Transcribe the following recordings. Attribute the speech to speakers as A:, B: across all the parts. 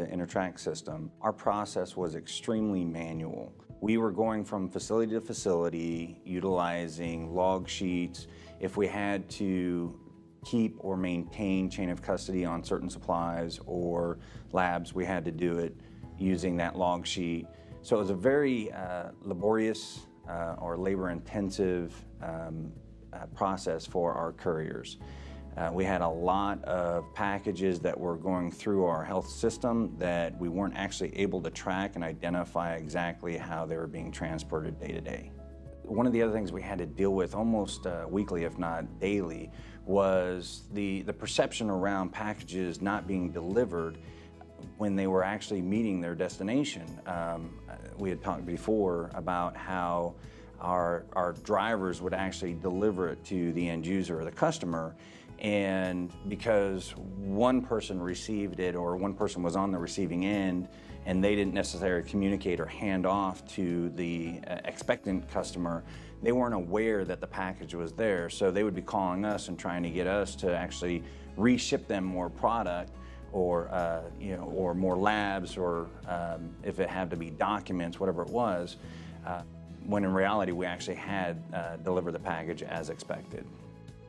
A: the InnerTrack system, our process was extremely manual. We were going from facility to facility, utilizing log sheets. If we had to keep or maintain chain of custody on certain supplies or labs, we had to do it using that log sheet. So it was a very laborious or labor-intensive process for our couriers. We had a lot of packages that were going through our health system that we weren't actually able to track and identify exactly how they were being transported day to day. One of the other things we had to deal with almost weekly, if not daily, was the perception around packages not being delivered when they were actually meeting their destination. We had talked before about how our drivers would actually deliver it to the end user or the customer, and because one person received it or one person was on the receiving end and they didn't necessarily communicate or hand off to the expectant customer, they weren't aware that the package was there. So they would be calling us and trying to get us to actually reship them more product, or or more labs, or if it had to be documents, whatever it was, when in reality we actually had delivered the package as expected.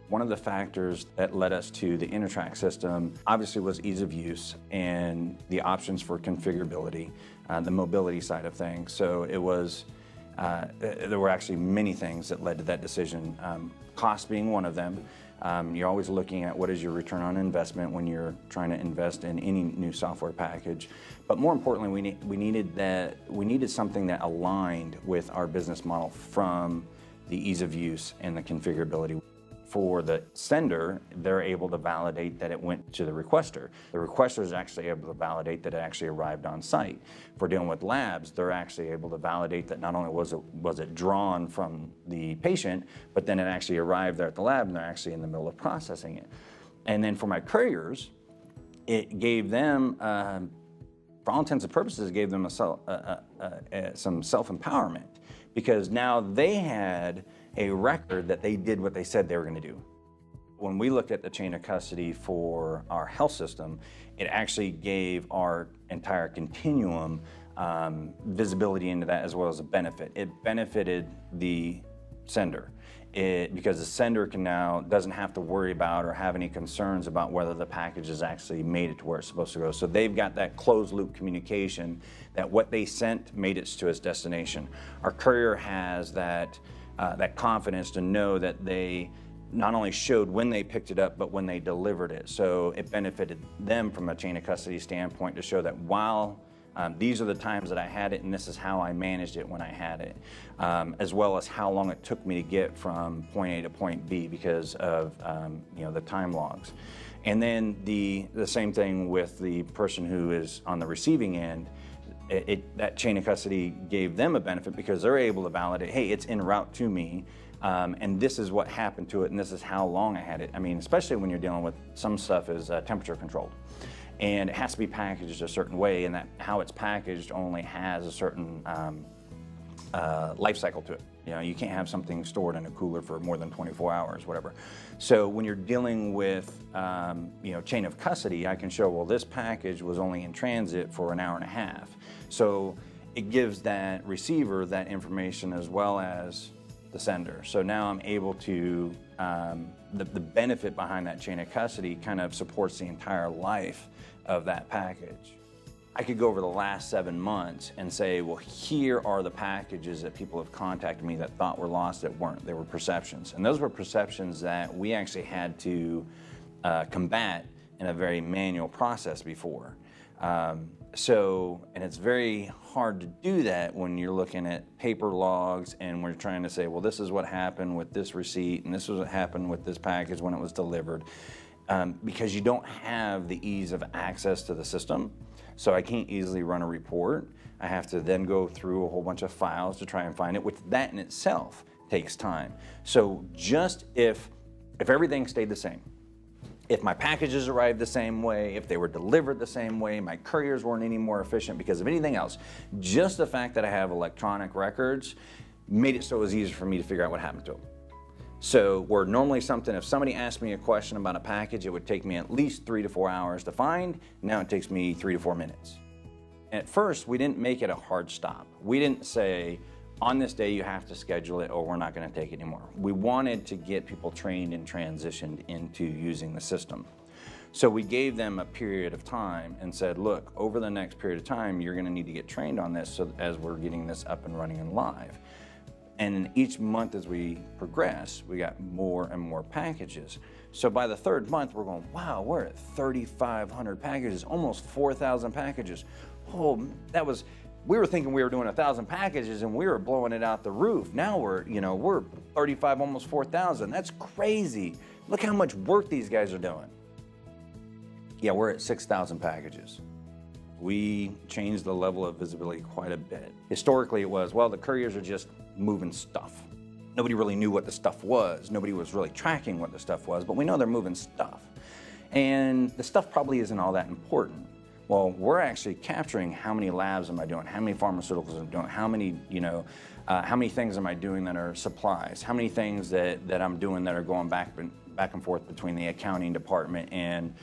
A: One of the factors that led us to the InnerTrack system obviously was ease of use and the options for configurability, the mobility side of things. So it was, there were actually many things that led to that decision, cost being one of them. You're always looking at what is your return on investment when you're trying to invest in any new software package. But more importantly, we needed something that aligned with our business model from the ease of use and the configurability. For the sender, they're able to validate that it went to the requester. The requester is actually able to validate that it actually arrived on site. If we're dealing with labs, they're actually able to validate that not only was it drawn from the patient, but then it actually arrived there at the lab and they're actually in the middle of processing it. And then for my couriers, it gave them, for all intents and purposes, it gave them some self-empowerment, because now they had a record that they did what they said they were going to do. When we looked at the chain of custody for our health system, it actually gave our entire continuum visibility into that, as well as a benefit. It benefited the sender, because the sender doesn't have to worry about or have any concerns about whether the package has actually made it to where it's supposed to go. So they've got that closed loop communication that what they sent made it to its destination. Our courier has that confidence to know that they not only showed when they picked it up, but when they delivered it. So it benefited them from a chain of custody standpoint to show that while these are the times that I had it and this is how I managed it when I had it, as well as how long it took me to get from point A to point B because of the time logs. And then the same thing with the person who is on the receiving end. That chain of custody gave them a benefit because they're able to validate, hey, it's en route to me, and this is what happened to it, and this is how long I had it. I mean, especially when you're dealing with some stuff is temperature controlled, and it has to be packaged a certain way, and that how it's packaged only has a certain life cycle to it. You can't have something stored in a cooler for more than 24 hours, whatever. So when you're dealing with, chain of custody, I can show, well, this package was only in transit for an hour and a half. So it gives that receiver that information as well as the sender. So now I'm able to, the benefit behind that chain of custody kind of supports the entire life of that package. I could go over the last 7 months and say, well, here are the packages that people have contacted me that thought were lost that weren't. They were perceptions. And those were perceptions that we actually had to combat in a very manual process before. And it's very hard to do that when you're looking at paper logs and we're trying to say, well, this is what happened with this receipt and this is what happened with this package when it was delivered, because you don't have the ease of access to the system. So I can't easily run a report. I have to then go through a whole bunch of files to try and find it, which that in itself takes time. So just if everything stayed the same, if my packages arrived the same way, if they were delivered the same way, my couriers weren't any more efficient because of anything else, just the fact that I have electronic records made it so it was easier for me to figure out what happened to them. So where normally if somebody asked me a question about a package, it would take me at least 3 to 4 hours to find. Now it takes me 3 to 4 minutes. At first, we didn't make it a hard stop. We didn't say, on this day you have to schedule it or we're not going to take it anymore. We wanted to get people trained and transitioned into using the system. So we gave them a period of time and said, look, over the next period of time, you're going to need to get trained on this so as we're getting this up and running and live. And each month as we progress, we got more and more packages. So by the third month, we're going, wow, we're at 3,500 packages, almost 4,000 packages. Oh, we were thinking we were doing 1,000 packages and we were blowing it out the roof. Now we're 35, almost 4,000. That's crazy. Look how much work these guys are doing. Yeah, we're at 6,000 packages. We changed the level of visibility quite a bit. Historically it was, well, the couriers are just moving stuff. Nobody really knew what the stuff was. Nobody was really tracking what the stuff was, but we know they're moving stuff. And the stuff probably isn't all that important. Well, we're actually capturing how many labs am I doing, how many pharmaceuticals am I doing, how many things am I doing that are supplies, how many things that I'm doing that are going back and forth between the accounting department and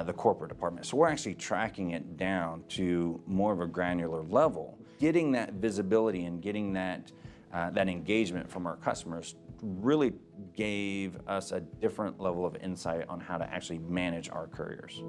A: the corporate department. So we're actually tracking it down to more of a granular level. Getting that visibility and getting that engagement from our customers really gave us a different level of insight on how to actually manage our couriers.